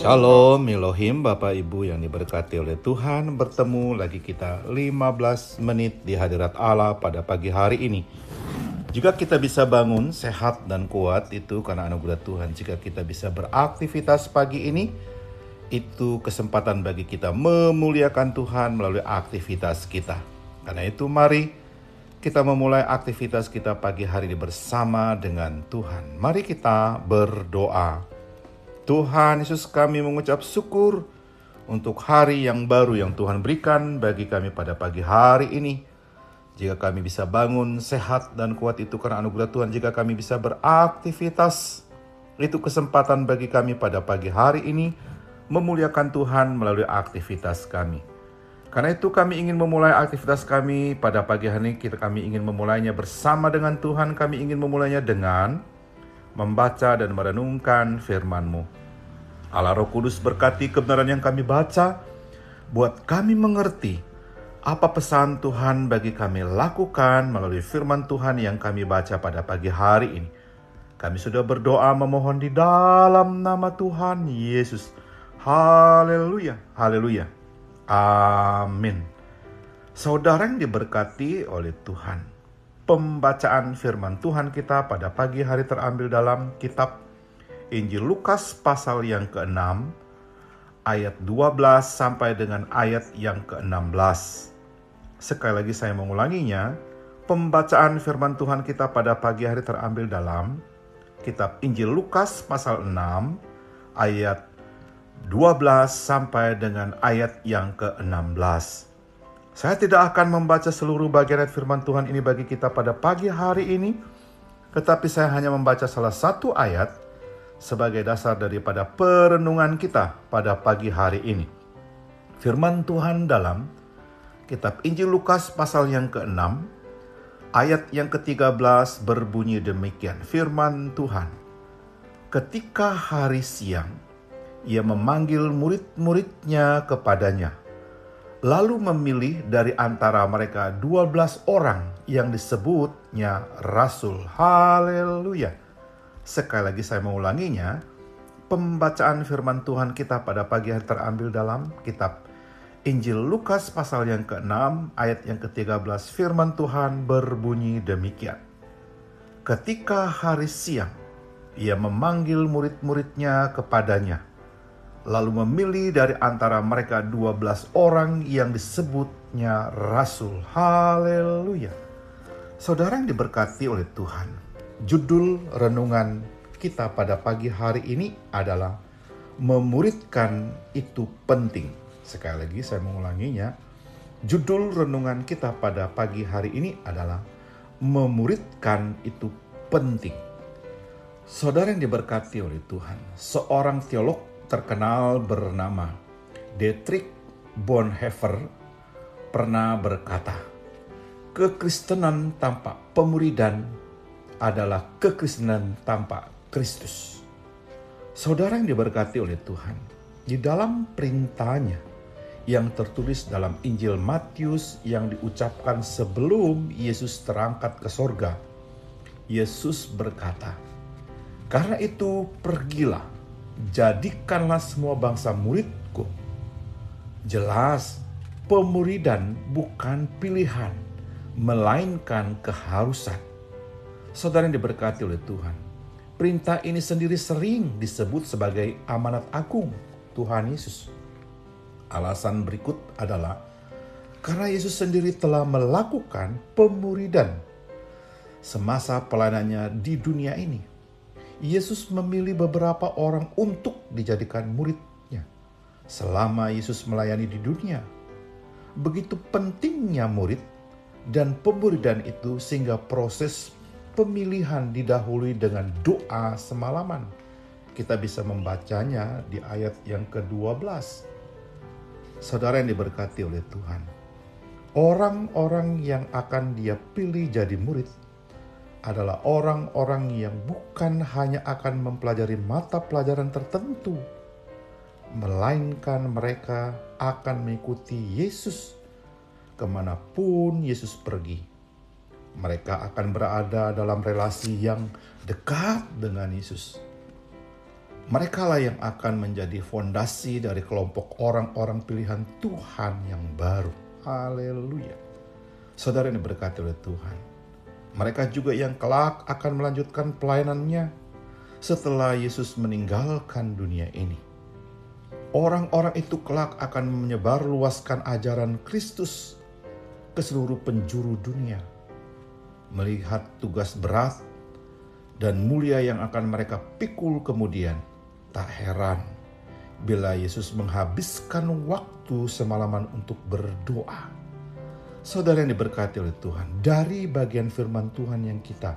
Shalom Elohim, Bapak Ibu yang diberkati oleh Tuhan. Bertemu lagi kita 15 menit di hadirat Allah pada pagi hari ini. Jika kita bisa bangun sehat dan kuat, itu karena anugerah Tuhan. Jika kita bisa beraktivitas pagi ini, itu kesempatan bagi kita memuliakan Tuhan melalui aktivitas kita. Karena itu mari kita memulai aktivitas kita pagi hari ini bersama dengan Tuhan. Mari kita berdoa. Tuhan Yesus, kami mengucap syukur untuk hari yang baru yang Tuhan berikan bagi kami pada pagi hari ini. Jika kami bisa bangun sehat dan kuat, itu karena anugerah Tuhan. Jika kami bisa beraktivitas, itu kesempatan bagi kami pada pagi hari ini memuliakan Tuhan melalui aktivitas kami. Karena itu kami ingin memulai aktivitas kami pada pagi hari ini. Kami ingin memulainya bersama dengan Tuhan. Kami ingin memulainya dengan membaca dan merenungkan firman-Mu. Allah Roh Kudus, berkati kebenaran yang kami baca, buat kami mengerti apa pesan Tuhan bagi kami lakukan melalui firman Tuhan yang kami baca pada pagi hari ini. Kami sudah berdoa memohon di dalam nama Tuhan Yesus. Haleluya, haleluya, amin. Saudara yang diberkati oleh Tuhan, pembacaan firman Tuhan kita pada pagi hari terambil dalam kitab Injil Lukas pasal yang ke-6 ayat 12 sampai dengan ayat yang ke-16. Sekali lagi saya mengulanginya. Pembacaan firman Tuhan kita pada pagi hari terambil dalam kitab Injil Lukas pasal 6 ayat 12 sampai dengan ayat yang ke-16. Saya tidak akan membaca seluruh bagian ayat firman Tuhan ini bagi kita pada pagi hari ini, tetapi saya hanya membaca salah satu ayat sebagai dasar daripada perenungan kita pada pagi hari ini. Firman Tuhan dalam kitab Injil Lukas pasal yang ke-6 ayat yang ke-13 berbunyi demikian. Firman Tuhan, ketika hari siang, ia memanggil murid-muridnya kepadanya, lalu memilih dari antara mereka 12 orang yang disebutnya Rasul. Haleluya. Sekali lagi saya mengulanginya. Pembacaan firman Tuhan kita pada pagi hari terambil dalam kitab Injil Lukas pasal yang ke-6 ayat yang ke-13. Firman Tuhan berbunyi demikian. Ketika hari siang, ia memanggil murid-muridnya kepadanya, lalu memilih dari antara mereka 12 orang yang disebutnya Rasul. Haleluya. Saudara yang diberkati oleh Tuhan, judul renungan kita pada pagi hari ini adalah memuridkan itu penting. Sekali lagi saya mengulanginya. Judul renungan kita pada pagi hari ini adalah memuridkan itu penting. Saudara yang diberkati oleh Tuhan, seorang teolog terkenal bernama Dietrich Bonhoeffer pernah berkata, kekristenan tanpa pemuridan adalah kekristenan tanpa Kristus. Saudara yang diberkati oleh Tuhan, di dalam perintahnya yang tertulis dalam Injil Matius yang diucapkan sebelum Yesus terangkat ke sorga, Yesus berkata, karena itu pergilah, jadikanlah semua bangsa muridku. Jelas, pemuridan bukan pilihan, melainkan keharusan. Saudara yang diberkati oleh Tuhan, perintah ini sendiri sering disebut sebagai amanat agung Tuhan Yesus. Alasan berikut adalah karena Yesus sendiri telah melakukan pemuridan semasa pelayanannya di dunia ini. Yesus memilih beberapa orang untuk dijadikan muridnya selama Yesus melayani di dunia. Begitu pentingnya murid dan pemuridan itu sehingga proses pemilihan didahului dengan doa semalaman. Kita bisa membacanya di ayat yang ke-12. Saudara yang diberkati oleh Tuhan, orang-orang yang akan Dia pilih jadi murid adalah orang-orang yang bukan hanya akan mempelajari mata pelajaran tertentu, melainkan mereka akan mengikuti Yesus kemanapun Yesus pergi. Mereka akan berada dalam relasi yang dekat dengan Yesus. Merekalah yang akan menjadi fondasi dari kelompok orang-orang pilihan Tuhan yang baru. Haleluya. Saudara yang diberkati oleh Tuhan, mereka juga yang kelak akan melanjutkan pelayanannya setelah Yesus meninggalkan dunia ini. Orang-orang itu kelak akan menyebarluaskan ajaran Kristus ke seluruh penjuru dunia. Melihat tugas berat dan mulia yang akan mereka pikul kemudian, tak heran bila Yesus menghabiskan waktu semalaman untuk berdoa. Saudara yang diberkati oleh Tuhan, dari bagian firman Tuhan yang kita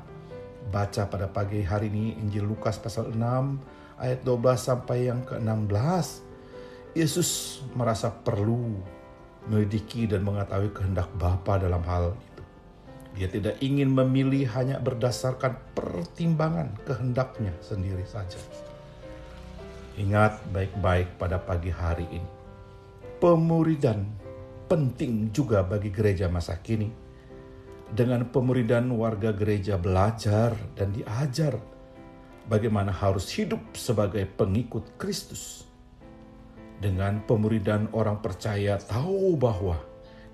baca pada pagi hari ini, Injil Lukas pasal 6 ayat 12 sampai yang ke-16, Yesus merasa perlu menyelidiki dan mengetahui kehendak Bapa dalam hal itu. Dia tidak ingin memilih hanya berdasarkan pertimbangan kehendaknya sendiri saja. Ingat baik-baik pada pagi hari ini, pemuridan penting juga bagi gereja masa kini. Dengan pemuridan, warga gereja belajar dan diajar bagaimana harus hidup sebagai pengikut Kristus. Dengan pemuridan, orang percaya tahu bahwa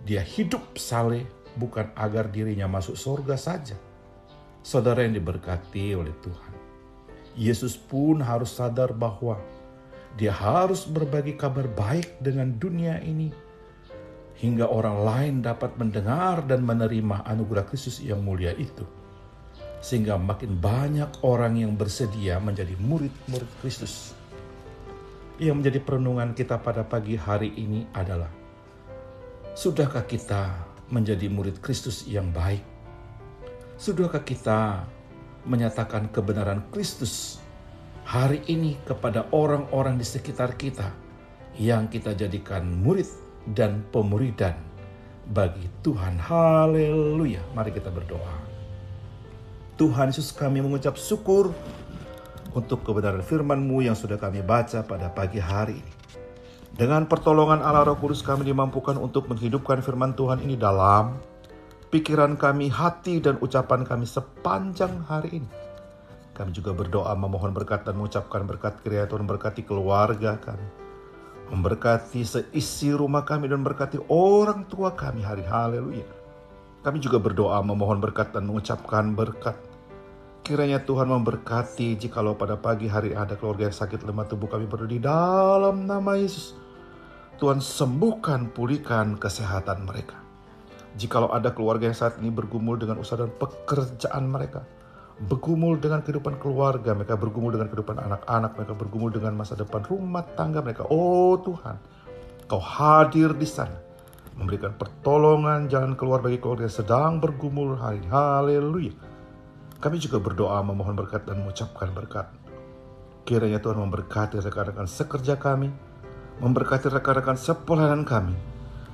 dia hidup saleh bukan agar dirinya masuk surga saja. Saudara yang diberkati oleh Tuhan, Yesus pun harus sadar bahwa dia harus berbagi kabar baik dengan dunia ini hingga orang lain dapat mendengar dan menerima anugerah Kristus yang mulia itu. Sehingga makin banyak orang yang bersedia menjadi murid-murid Kristus. Yang menjadi perenungan kita pada pagi hari ini adalah, sudahkah kita menjadi murid Kristus yang baik? Sudahkah kita menyatakan kebenaran Kristus hari ini kepada orang-orang di sekitar kita yang kita jadikan murid dan pemuridan bagi Tuhan? Haleluya. Mari kita berdoa. Tuhan Yesus, kami mengucap syukur untuk kebenaran firman-Mu yang sudah kami baca pada pagi hari ini. Dengan pertolongan Allah Roh Kudus, kami dimampukan untuk menghidupkan firman Tuhan ini dalam pikiran kami, hati, dan ucapan kami sepanjang hari ini. Kami juga berdoa memohon berkat dan mengucapkan berkat kiranya Tuhan berkati keluarga kami, memberkati seisi rumah kami, dan berkati orang tua kami hari. Haleluya. Kami juga berdoa memohon berkat dan mengucapkan berkat. Kiranya Tuhan memberkati jikalau pada pagi hari ada keluarga yang sakit lemah tubuh, kami berdoa di dalam nama Yesus. Tuhan sembuhkan, pulihkan kesehatan mereka. Jikalau ada keluarga yang saat ini bergumul dengan usaha dan pekerjaan mereka, bergumul dengan kehidupan keluarga mereka, bergumul dengan kehidupan anak-anak mereka, bergumul dengan masa depan rumah tangga mereka. Oh Tuhan, Kau hadir di sana, memberikan pertolongan jalan keluar bagi keluarga yang sedang bergumul hari ini. Haleluya. Kami juga berdoa memohon berkat dan mengucapkan berkat. Kiranya Tuhan memberkati rekan-rekan sekerja kami, memberkati rekan-rekan sepelayanan kami,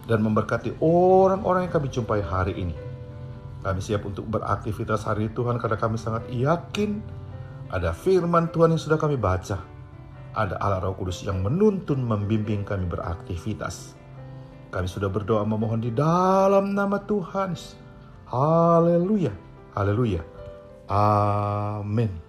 dan memberkati orang-orang yang kami jumpai hari ini. Kami siap untuk beraktivitas hari ini Tuhan, karena kami sangat yakin ada firman Tuhan yang sudah kami baca. Ada Allah Roh Kudus yang menuntun, membimbing kami beraktivitas. Kami sudah berdoa memohon di dalam nama Tuhan. Haleluya. Haleluya. Amin.